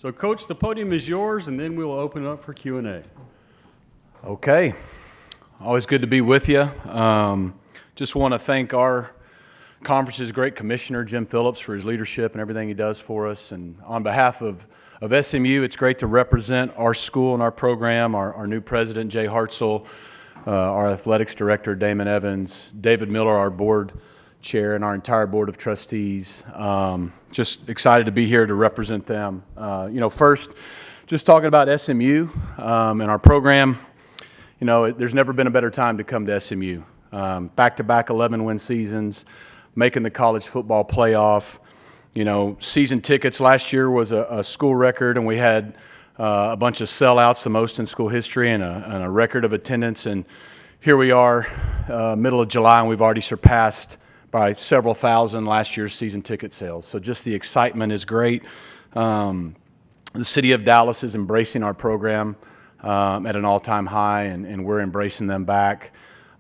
So, Coach, the podium is yours, and then we'll open it up for Q&A. Okay. Always good to be with you. Just want to thank our conference's great commissioner, Jim Phillips, for his leadership and everything he does for us. And on behalf of SMU, it's great to represent our school and our program, our new president, Jay Hartzell, our athletics director, Damon Evans, David Miller, our board chair, and our entire board of trustees. Just excited to be here to represent them. First, just talking about SMU and our program, there's never been a better time to come to SMU. Back-to-back 11-win seasons, making the college football playoff. Season tickets last year was a school record, and we had a bunch of sellouts, the most in school history, and a record of attendance. And here we are, middle of July, and we've already surpassed by several thousand last year's season ticket sales. So just the excitement is great. The city of Dallas is embracing our program at an all-time high, and we're embracing them back.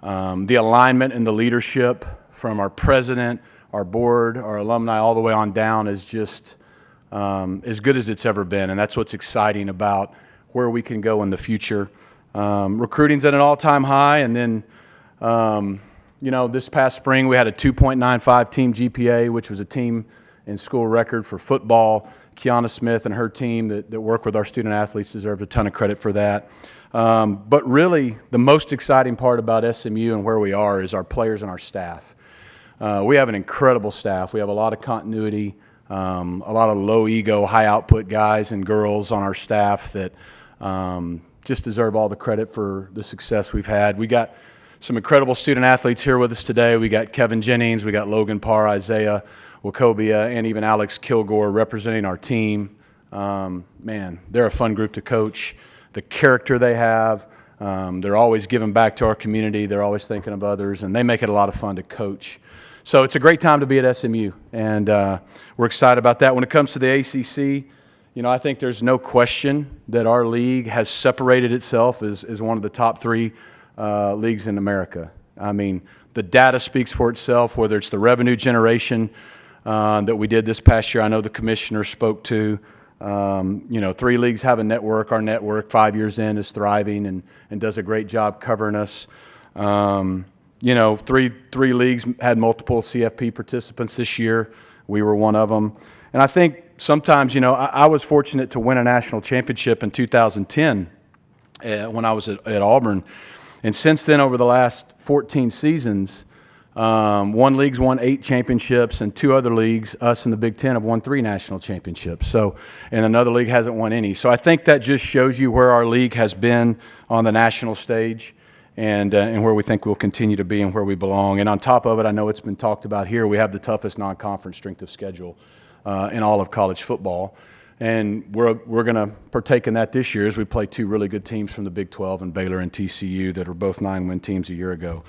The alignment and the leadership from our president, our board, our alumni, all the way on down is just as good as it's ever been, and that's what's exciting about where we can go in the future. Recruiting's at an all-time high, and then this past spring we had a 2.95 team GPA, which was a team and school record for football. Kiana Smith and her team that work with our student athletes deserve a ton of credit for that. But really, the most exciting part about SMU and where we are is our players and our staff. We have an incredible staff. We have a lot of continuity, a lot of low-ego, high-output guys and girls on our staff that just deserve all the credit for the success we've had. We got some incredible student athletes here with us today. We got Kevin Jennings, we got Logan Parr, Isaiah Wacobia, and even Alex Kilgore representing our team. Man, they're a fun group to coach. The character they have, they're always giving back to our community. They're always thinking of others, and they make it a lot of fun to coach. So it's a great time to be at SMU, and we're excited about that. When it comes to the ACC, I think there's no question that our league has separated itself as one of the top three leagues in America. I mean, the data speaks for itself, whether it's the revenue generation that we did this past year. I know the commissioner spoke to. 3 leagues have a network. Our network, 5 years in, is thriving and does a great job covering us. 3 leagues had multiple CFP participants this year. We were one of them. And I think sometimes, I was fortunate to win a national championship in 2010 when I was at Auburn. And since then, over the last 14 seasons, one league's won 8 championships, and 2 other leagues, us and the Big Ten, have won 3 national championships. So, and another league hasn't won any. So I think that just shows you where our league has been on the national stage, and where we think we'll continue to be and where we belong. And on top of it, I know it's been talked about here, we have the toughest non-conference strength of schedule in all of college football. And we're going to partake in that this year as we play 2 really good teams from the Big 12 and Baylor and TCU that are both 9-win teams a year ago.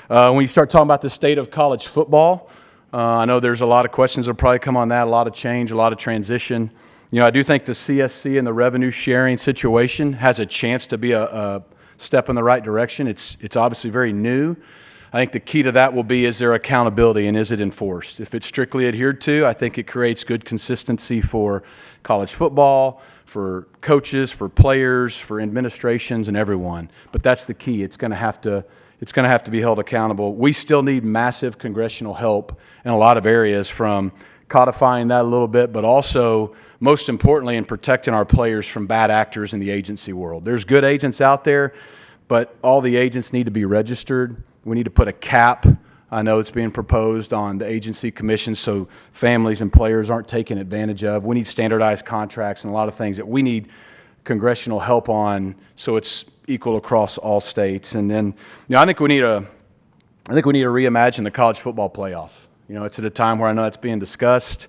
When you start talking about the state of college football, I know there's a lot of questions that will probably come on that, a lot of change, a lot of transition. I do think the CSC and the revenue sharing situation has a chance to be a step in the right direction. It's obviously very new. I think the key to that will be, is there accountability and is it enforced? If it's strictly adhered to, I think it creates good consistency for college football, for coaches, for players, for administrations, and everyone. But that's the key. It's going to have to be held accountable. We still need massive congressional help in a lot of areas, from codifying that a little bit, but also, most importantly, in protecting our players from bad actors in the agency world. There's good agents out there, but all the agents need to be registered. We need to put a cap. I know it's being proposed on the agency commission so families and players aren't taken advantage of. We need standardized contracts and a lot of things that we need congressional help on so it's equal across all states. And then, I think we need to reimagine the college football playoff. It's at a time where I know it's being discussed.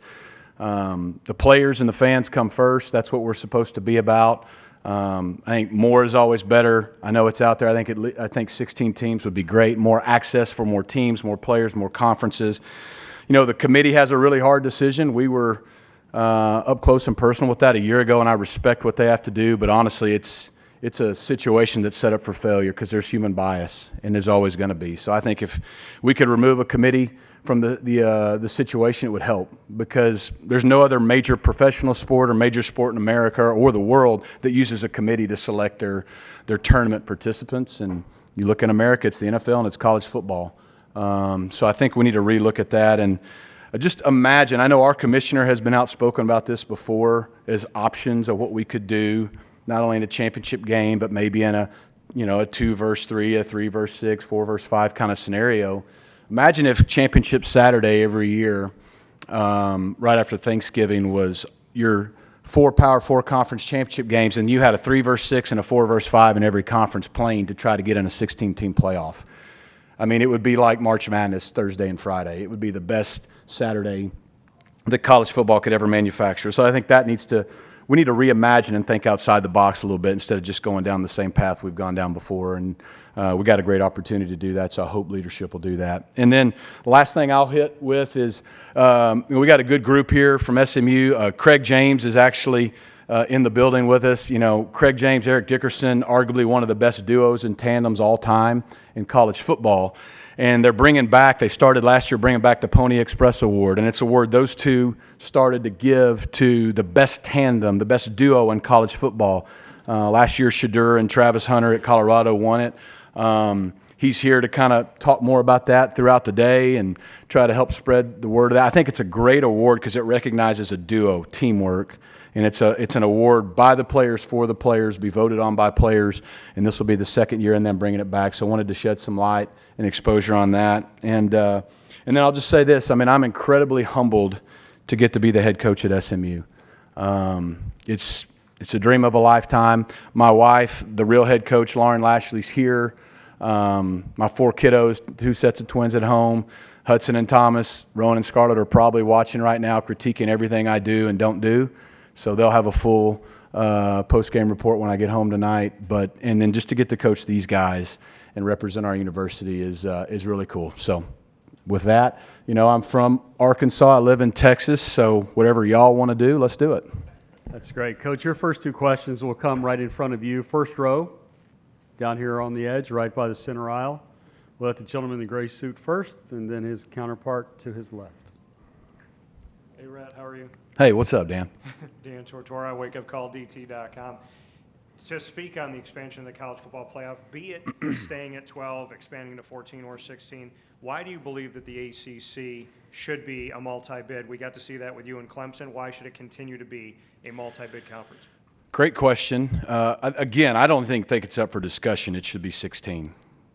The players and the fans come first. That's what we're supposed to be about. I think more is always better. I know it's out there. I think 16 teams would be great. More access for more teams, more players, more conferences. The committee has a really hard decision. We were up close and personal with that a year ago, and I respect what they have to do. But honestly, it's it's a situation that's set up for failure because there's human bias, and there's always going to be. So I think if we could remove a committee from the situation, it would help, because there's no other major professional sport or major sport in America or the world that uses a committee to select their tournament participants. And you look in America, it's the NFL and it's college football. So I think we need to relook at that. And just imagine, I know our commissioner has been outspoken about this before as options of what we could do, not only in a championship game, but maybe in a 2 versus 3, a 3 versus 6, 4 versus 5 kind of scenario. Imagine if Championship Saturday every year, right after Thanksgiving, was your 4 Power 4 conference championship games, and you had a 3 versus 6 and a 4 versus 5 in every conference playing to try to get in a 16-team playoff. I mean, it would be like March Madness Thursday and Friday. It would be the best Saturday that college football could ever manufacture. So I think we need to reimagine and think outside the box a little bit instead of just going down the same path we've gone down before. And we got a great opportunity to do that, so I hope leadership will do that. And then the last thing I'll hit with is we got a good group here from SMU. Craig James is actually in the building with us. Craig James, Eric Dickerson, arguably one of the best duos and tandems all time in college football. And they started last year bringing back the Pony Express Award. And it's an award those two started to give to the best tandem, the best duo in college football. Last year, Shadur and Travis Hunter at Colorado won it. He's here to kind of talk more about that throughout the day and try to help spread the word of that. I think it's a great award because it recognizes a duo, teamwork. And it's an award by the players, for the players, be voted on by players, and this will be the second year and then bringing it back. So I wanted to shed some light and exposure on that. And then I'll just say this. I mean, I'm incredibly humbled to get to be the head coach at SMU. It's a dream of a lifetime. My wife, the real head coach, Rhett Lashlee's here. My 4 kiddos, 2 sets of twins at home. Hudson and Thomas, Rowan and Scarlett are probably watching right now, critiquing everything I do and don't do. So they'll have a full post-game report when I get home tonight. And then just to get to coach these guys and represent our university is really cool. So with that, I'm from Arkansas. I live in Texas. So whatever y'all want to do, let's do it. That's great. Coach, your first 2 questions will come right in front of you. First row, down here on the edge, right by the center aisle. We'll let the gentleman in the gray suit first, and then his counterpart to his left. Hey, Rhett, how are you? Hey, what's up, Dan? Dan Tortora, wakeupcalldt.com. To speak on the expansion of the college football playoff, be it staying at 12, expanding to 14 or 16, why do you believe that the ACC should be a multi-bid? We got to see that with you in Clemson. Why should it continue to be a multi-bid conference? Great question. Again, I don't think it's up for discussion. It should be 16.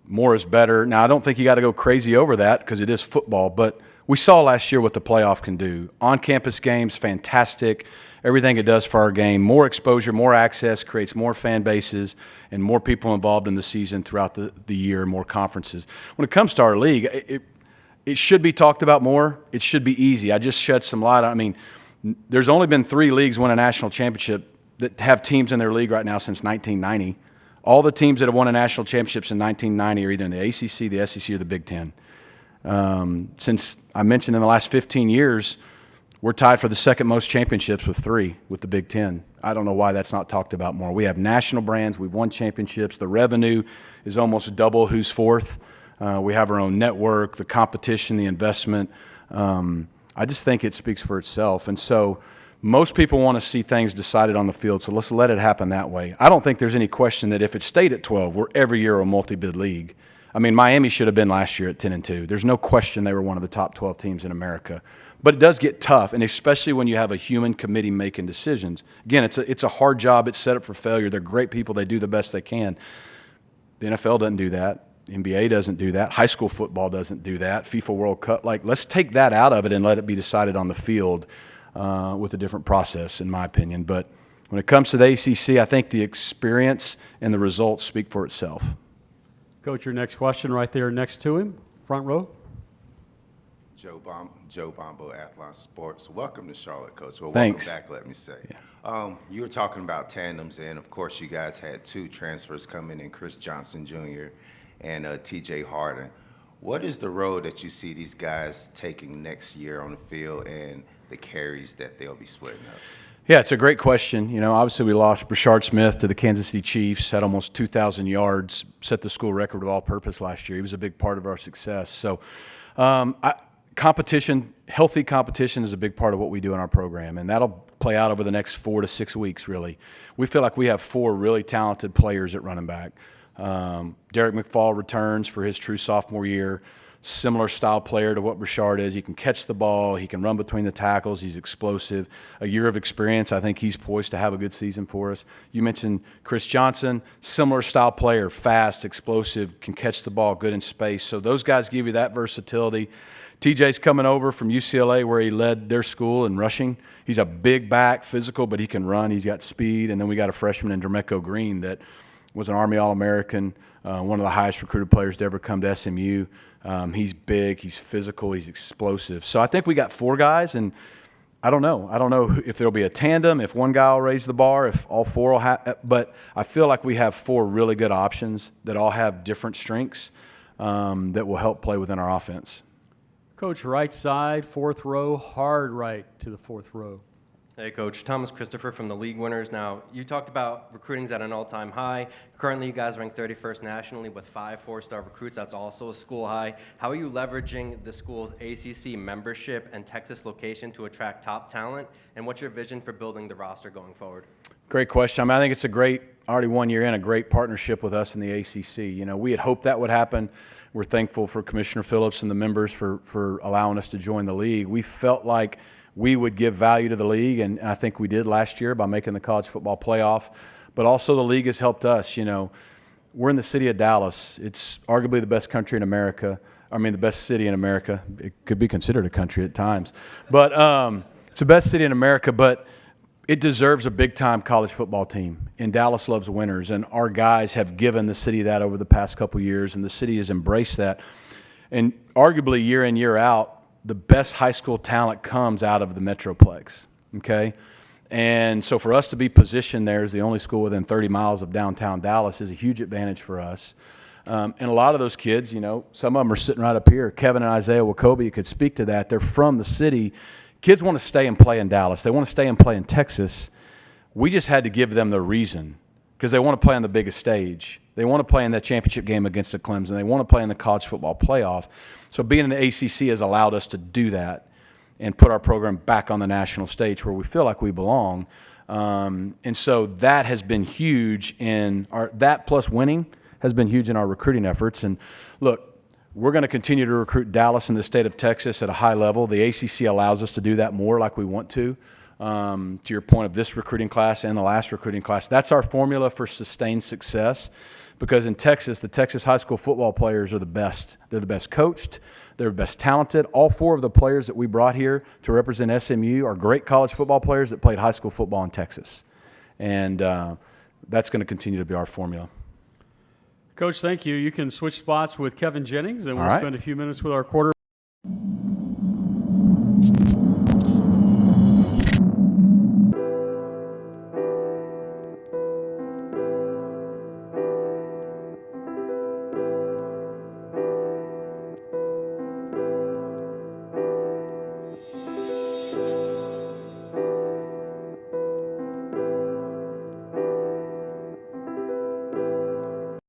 More is better. Now, I don't think you got to go crazy over that because it is football, but we saw last year what the playoff can do. On-campus games, fantastic. Everything it does for our game. More exposure, more access, creates more fan bases and more people involved in the season throughout the year, more conferences. When it comes to our league, it should be talked about more. It should be easy. I just shed some light on. I mean, there's only been 3 leagues win a national championship that have teams in their league right now since 1990. All the teams that have won a national championship in 1990 are either in the ACC, the SEC, or the Big Ten. Since I mentioned in the last 15 years, we're tied for the second most championships with 3 with the Big Ten. I don't know why that's not talked about more. We have national brands. We've won championships. The revenue is almost double who's fourth. We have our own network, the competition, the investment. I just think it speaks for itself. And so most people want to see things decided on the field, so let's let it happen that way. I don't think there's any question that if it stayed at 12, we're every year a multi-bid league. I mean, Miami should have been last year at 10-2. There's no question they were one of the top 12 teams in America. But it does get tough, and especially when you have a human committee making decisions. Again, it's a hard job. It's set up for failure. They're great people. They do the best they can. The NFL doesn't do that. The NBA doesn't do that. High school football doesn't do that. FIFA World Cup. Let's take that out of it and let it be decided on the field with a different process, in my opinion. But when it comes to the ACC, I think the experience and the results speak for itself. Coach, your next question right there next to him, front row. Joe Bombo, Athlon Sports. Welcome to Charlotte, Coach. Well, Thanks. welcome back, let me say. Yeah. You were talking about tandems, and of course you guys had 2 transfers come in Chris Johnson Jr. and T.J. Harden. What is the road that you see these guys taking next year on the field and the carries that they'll be splitting up? Yeah, it's a great question. You know, obviously we lost Brashard Smith to the Kansas City Chiefs, had almost 2,000 yards, set the school record with all-purpose last year. He was a big part of our success. So competition, healthy competition is a big part of what we do in our program, and that'll play out over the next 4 to 6 weeks, really. We feel like we have 4 really talented players at running back. Derek McFall returns for his true sophomore year. Similar style player to what Brashard is. He can catch the ball. He can run between the tackles. He's explosive. A year of experience. I think he's poised to have a good season for us. You mentioned Chris Johnson. Similar style player. Fast, explosive, can catch the ball, good in space. So those guys give you that versatility. TJ's coming over from UCLA where he led their school in rushing. He's a big back, physical, but he can run. He's got speed. And then we got a freshman in Dermecco Green that was an Army All-American, one of the highest recruited players to ever come to SMU. He's big, he's physical, he's explosive. So I think we got 4 guys, and I don't know. I don't know if there'll be a tandem, if one guy will raise the bar, if all 4 will have. But I feel like we have 4 really good options that all have different strengths that will help play within our offense. Coach, right side, 4th row, hard right to the 4th row. Hey, Coach. Thomas Christopher from the league winners. Now, you talked about recruiting's at an all-time high. Currently, you guys are ranked 31st nationally with 5 4-star recruits. That's also a school high. How are you leveraging the school's ACC membership and Texas location to attract top talent? And what's your vision for building the roster going forward? Great question. I mean, I think it's a great, already 1 year in, a great partnership with us in the ACC. You know, we had hoped that would happen. We're thankful for Commissioner Phillips and the members for allowing us to join the league. We felt like we would give value to the league, and I think we did last year by making the college football playoff. But also the league has helped us. You know, we're in the city of Dallas. It's arguably the best country in America. I mean, the best city in America. It could be considered a country at times. But it's the best city in America, but it deserves a big-time college football team. And Dallas loves winners, and our guys have given the city that over the past couple years, and the city has embraced that. And arguably year in, year out, the best high school talent comes out of the Metroplex, okay? And so for us to be positioned there as the only school within 30 miles of downtown Dallas is a huge advantage for us. And a lot of those kids, you know, some of them are sitting right up here. Kevin and Isaiah Wacobia could speak to that. They're from the city. Kids want to stay and play in Dallas. They want to stay and play in Texas. We just had to give them the reason because they want to play on the biggest stage. They want to play in that championship game against the Clemson. They want to play in the college football playoff. So being in the ACC has allowed us to do that and put our program back on the national stage where we feel like we belong. And so that has been huge in that plus winning has been huge in our recruiting efforts. And look, we're going to continue to recruit Dallas and the state of Texas at a high level. The ACC allows us to do that more like we want to. To your point of this recruiting class and the last recruiting class, that's our formula for sustained success. Because in Texas, the Texas high school football players are the best. They're the best coached. They're the best talented. All 4 of the players that we brought here to represent SMU are great college football players that played high school football in Texas. And that's going to continue to be our formula. Coach, thank you. You can switch spots with Kevin Jennings, and we'll All right. spend a few minutes with our quarterback.